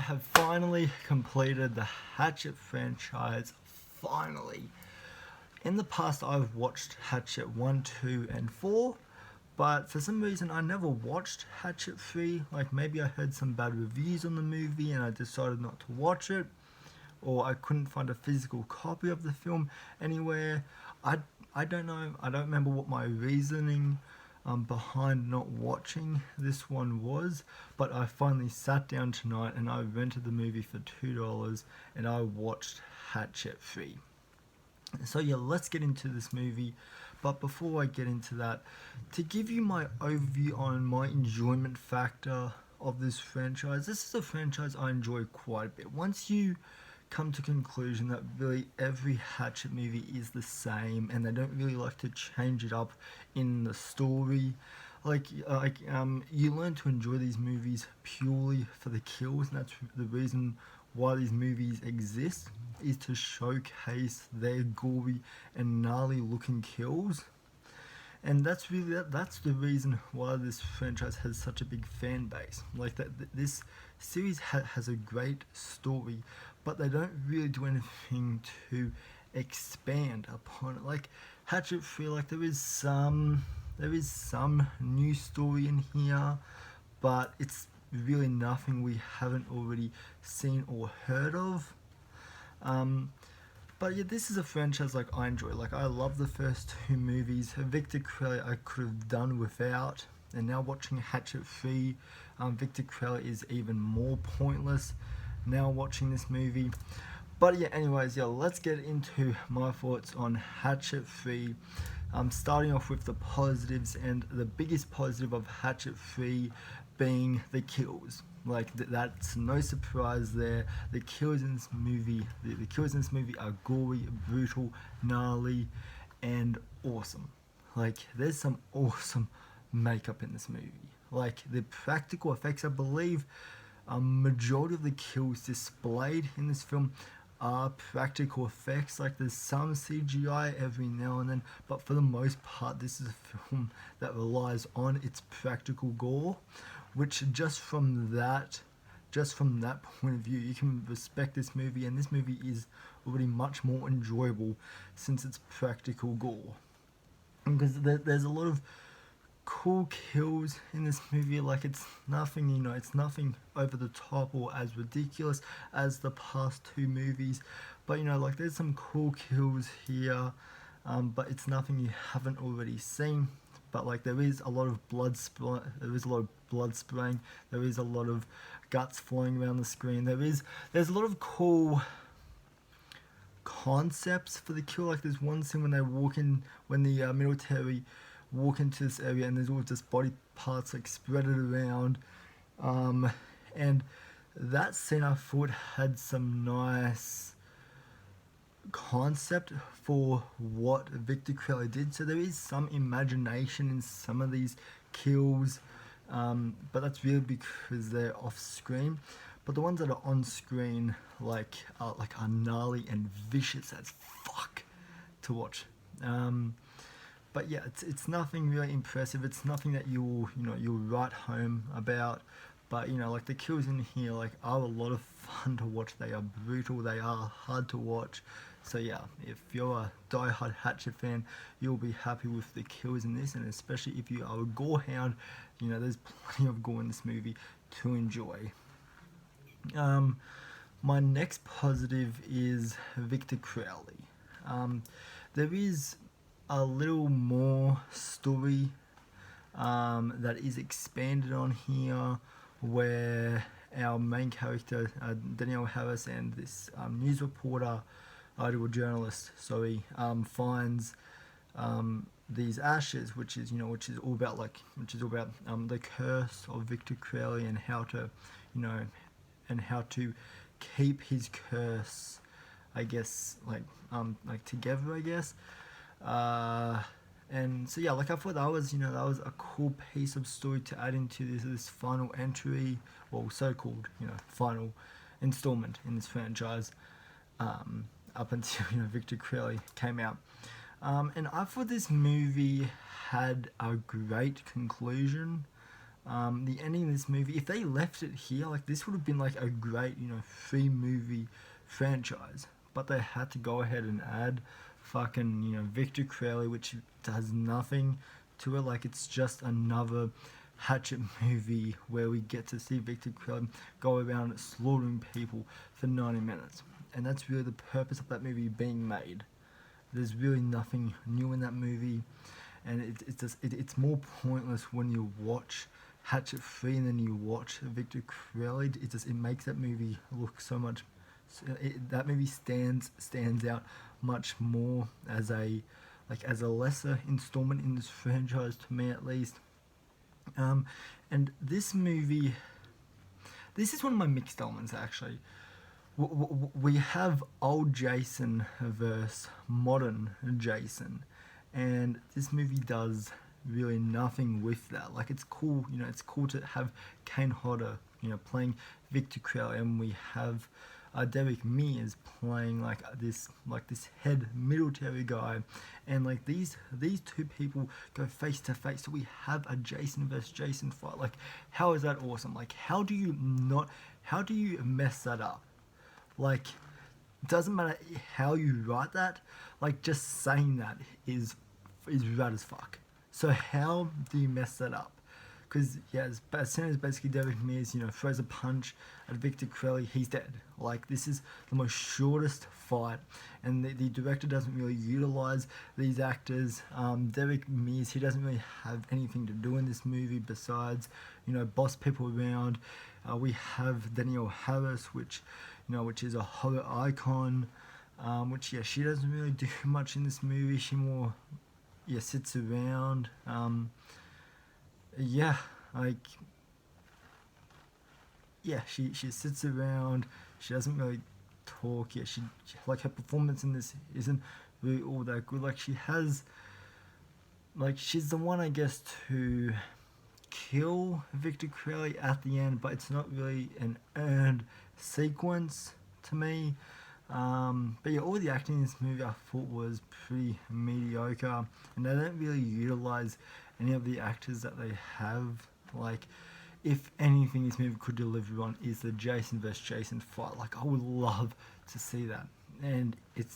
have finally completed the Hatchet franchise, finally. In the past, I've watched Hatchet 1, 2, and 4, but for some reason, I never watched Hatchet 3. Like, maybe I heard some bad reviews on the movie and I decided not to watch it, or I couldn't find a physical copy of the film anywhere. I don't know, I don't remember what my reasoning behind not watching this one was, but I finally sat down tonight and I rented the movie for $2 and I watched Hatchet 3. So yeah, let's get into this movie. But before I get into that, to give you my overview on my enjoyment factor of this franchise, this is a franchise I enjoy quite a bit. Once you come to conclusion that really every Hatchet movie is the same and they don't really like to change it up in the story, you learn to enjoy these movies purely for the kills, and that's the reason why these movies exist, is to showcase their gory and gnarly looking kills. And that's the reason why this franchise has such a big fan base. Like that, this series has a great story, but they don't really do anything to expand upon it. Like Hatchet 3, like there is some new story in here, but it's really nothing we haven't already seen or heard of. But yeah, this is a franchise like I enjoy. Like I love the first two movies. Victor Crowley I could have done without, and now watching Hatchet 3, Victor Crowley is even more pointless now watching this movie. But yeah, anyways, yeah, let's get into my thoughts on Hatchet 3. Starting off with the positives, and the biggest positive of Hatchet 3 being the kills. Like that's no surprise there. The kills in this movie, the kills in this movie are gory, brutal, gnarly, and awesome. Like there's some awesome makeup in this movie. Like the practical effects, I believe, a majority of the kills displayed in this film are practical effects. Like there's some CGI every now and then, but for the most part this is a film that relies on its practical gore, which just from that point of view you can respect this movie, and this movie is already much more enjoyable since it's practical gore. Because there's a lot of cool kills in this movie. Like it's nothing, it's nothing over the top or as ridiculous as the past two movies, but like there's some cool kills here, but it's nothing you haven't already seen. But like there is a lot of blood spraying, there is a lot of guts flying around the screen. There's a lot of cool concepts for the kill. Like there's one scene when they walk in, when the military walk into this area, and there's all just body parts like spreaded around, and that scene I thought had some nice concept for what Victor Crowley did. So there is some imagination in some of these kills, but that's really because they're off screen. But the ones that are on screen are gnarly and vicious as fuck to watch. But yeah, it's nothing really impressive. It's nothing that you'll write home about. But like the kills in here are a lot of fun to watch. They are brutal. They are hard to watch. So yeah, if you're a die-hard Hatchet fan, you'll be happy with the kills in this, and especially if you are a gore hound, there's plenty of gore in this movie to enjoy. My next positive is Victor Crowley. There is a little more story that is expanded on here, where our main character Danielle Harris and this news reporter, journalist, finds these ashes, which is all about the curse of Victor Crowley, and how to keep his curse, I guess, together, I guess. And so yeah, I thought that was a cool piece of story to add into this final entry, well, so-called final installment in this franchise, up until Victor Crowley came out. And I thought this movie had a great conclusion. The ending of this movie, if they left it here, like this would have been like a great, 3 movie franchise. But they had to go ahead and add fucking, Victor Crowley, which does nothing to it. Like it's just another Hatchet movie where we get to see Victor Crowley go around slaughtering people for 90 minutes. And that's really the purpose of that movie being made. There's really nothing new in that movie, and it's more pointless when you watch Hatchet 3 and then you watch Victor Crowley. It makes that movie look so much. That movie stands out much more as a lesser installment in this franchise, to me at least. And this movie, this is one of my mixed elements actually. We have old Jason versus modern Jason, and this movie does really nothing with that. Like it's cool, it's cool to have Kane Hodder, playing Victor Crowley, and we have Derek Mears playing this head military guy, and like these two people go face to face. So we have a Jason versus Jason fight. Like, how is that awesome? Like, how do you mess that up? Like, doesn't matter how you write that. Like, just saying that is rad as fuck. So how do you mess that up? Because as soon as basically Derek Mears, throws a punch at Victor Crowley, he's dead. Like, this is the most shortest fight, and the director doesn't really utilize these actors. Derek Mears, he doesn't really have anything to do in this movie besides, boss people around. We have Danielle Harris, which is a horror icon, which she doesn't really do much in this movie. She more sits around. She sits around. She doesn't really talk. She like, her performance in this isn't really all that good. Like, she's the one, I guess, to kill Victor Crowley at the end, but it's not really an earned sequence to me. But all the acting in this movie I thought was pretty mediocre, and they don't really utilize any of the actors that they have. Like, if anything this movie could deliver on is the Jason vs. Jason fight. Like, I would love to see that, and it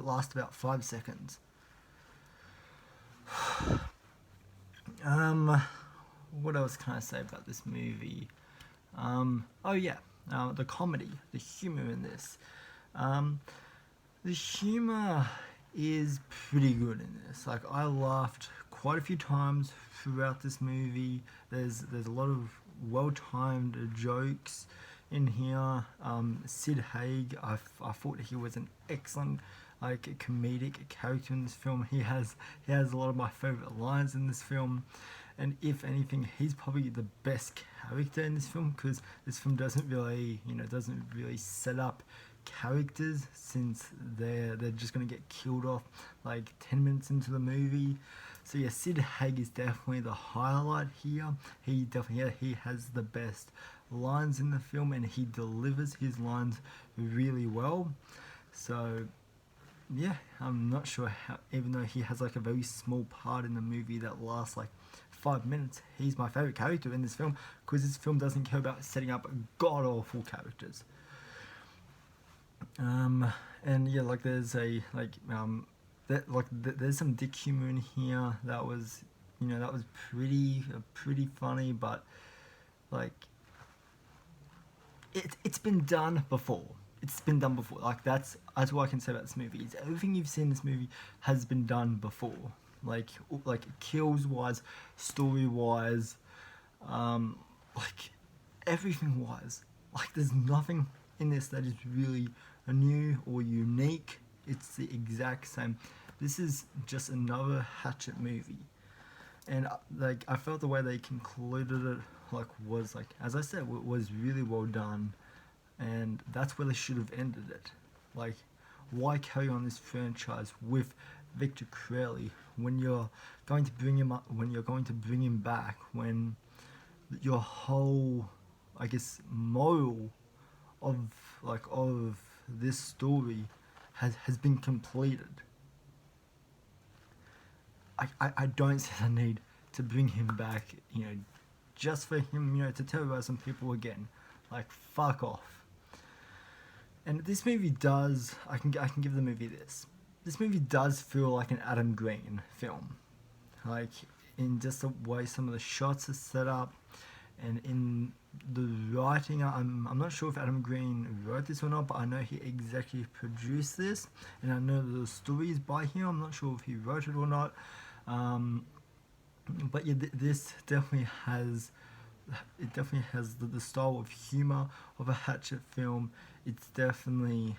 lasts about 5 seconds. What else can I say about this movie? The comedy, the humor in this. The humor is pretty good in this. Like, I laughed quite a few times throughout this movie. There's a lot of well-timed jokes in here. Sid Haig, I thought he was an excellent comedic character in this film. He has a lot of my favorite lines in this film, and if anything, he's probably the best character in this film, because this film doesn't really set up characters, since they're just gonna get killed off like 10 minutes into the movie. So Sid Haig is definitely the highlight here. He has the best lines in the film, and he delivers his lines really well. So I'm not sure how, even though he has like a very small part in the movie that lasts like 5 minutes, he's my favorite character in this film, because this film doesn't care about setting up god awful characters. There's some dick humor in here that was pretty funny, but like it's been done before. Like, that's what I can say about this movie. Is everything you've seen in this movie has been done before. Like kills wise, story wise, everything wise. Like, there's nothing in this that is really new or unique. It's the exact same. This is just another Hatchet movie, and I felt the way they concluded it was as I said, was really well done, and that's where they should have ended it. Like, why carry on this franchise with Victor Crowley when you're going to bring him up, when you're going to bring him back, when your whole, I guess, moral of this story has been completed. I don't see the need to bring him back, just for him, to terrorize some people again. Like, fuck off. And this movie does, I can give the movie this. This movie does feel like an Adam Green film. Like, in just the way some of the shots are set up, and in the writing, I'm not sure if Adam Green wrote this or not, but I know he executive produced this, and I know the story is by him. I'm not sure if he wrote it or not, but yeah, this definitely has the style of humor of a Hatchet film. It definitely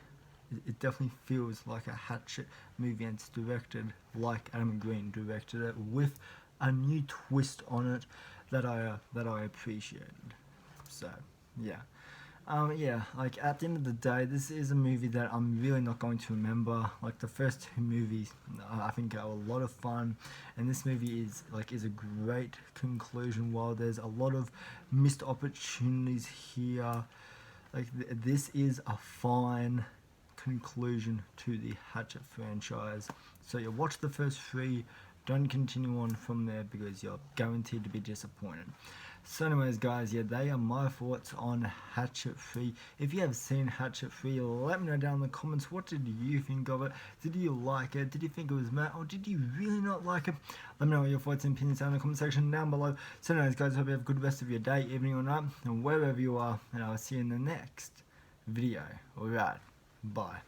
feels like a Hatchet movie, and it's directed like Adam Green directed it, with a new twist on it that I appreciated. So yeah. Like, at the end of the day, this is a movie that I'm really not going to remember. Like, the first two movies, I think, are a lot of fun, and this movie is a great conclusion. While there's a lot of missed opportunities here, like, this is a fine conclusion to the Hatchet franchise. So you watch the first three, don't continue on from there, because you're guaranteed to be disappointed. So anyways, guys, yeah, they are my thoughts on Hatchet 3. If you have seen Hatchet 3, let me know down in the comments, what did you think of it? Did you like it? Did you think it was meh? Or did you really not like it? Let me know your thoughts and opinions down in the comment section down below. So anyways, guys, hope you have a good rest of your day, evening or night, and wherever you are, and I'll see you in the next video. Alright, bye.